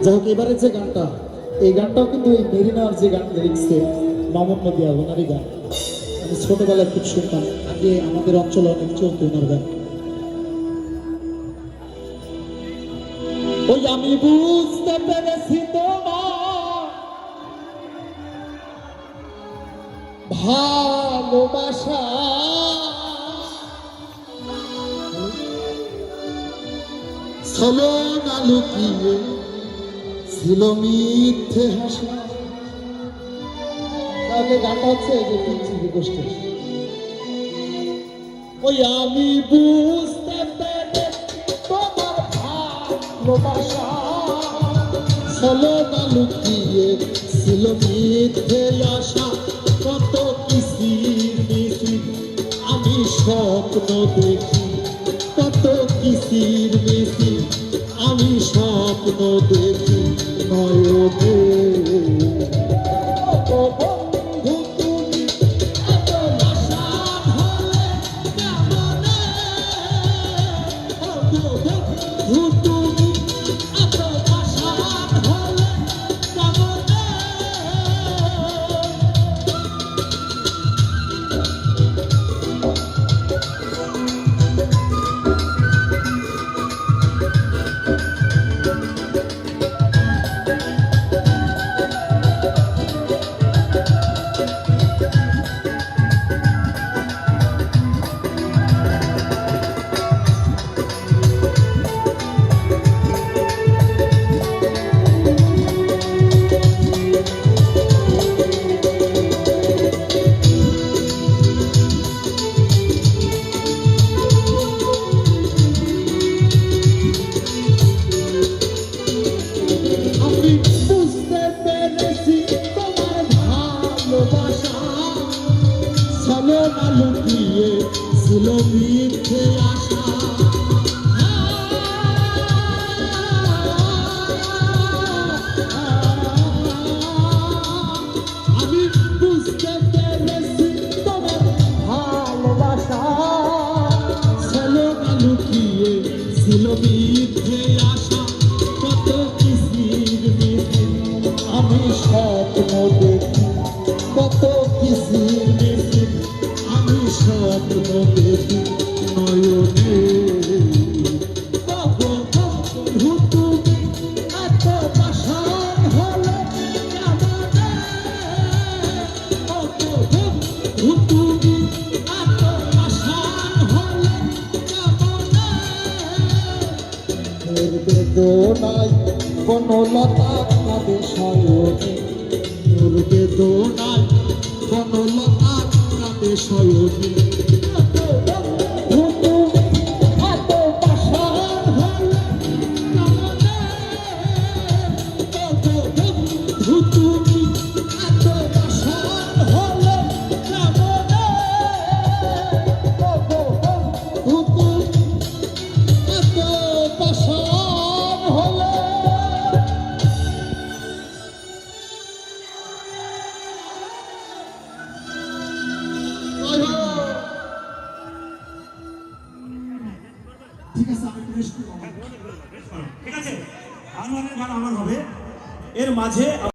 যাই হোক, এবারে যে গানটা, এই গানটাও কিন্তু এই মেরিনার যে গান লিখছে মামুন নদী ওনারই গান। আমি ছোটবেলায় খুব শুনতাম, আগে আমাদের অঞ্চলে অনেক চলতো ওনার গান। ওই আমি বুঝতে পেরেছি তোমার ভালোবাসা ছলো না লুকিয়ে ছিল মিথ্যে হাসা। তাহলে গানটা হচ্ছে যে পিচ্ছি গোষ্ঠী। ওই আমি বুঝতে পেরেছি তোমার ভালোবাসা ছলো না লুকিয়ে ছিল মিথ্যে আশা। কত কিসির মিছিল আমি স্বপ্ন দেখি, কত কিসির মিছিল আমি স্বপ্ন দেখি নয়নে। লুকিয়ে ছিল মিথ্যে আশা। আমি বুঝতে পেরেছি তোমার ভালোবাসা ছিল না লুকিয়ে ছিল মিথ্যে আশা। কত কিসির মিছিল আমি স্বপ্ন দেখি, কত কিসির মিছিল আমি স্বপ্ন দেখি নয়নে। তুমি এত পাষাণ হলে কেমনে, তুমি এত পাষাণ হলে কেমনে। এর বেদনায় কোনো লতা কাঁদে শয়নে, এর বেদনায় কোনো লতা কাঁদে শয়নে। ঠিক আছে, আনোয়ারের গান আমার হবে এর মাঝে।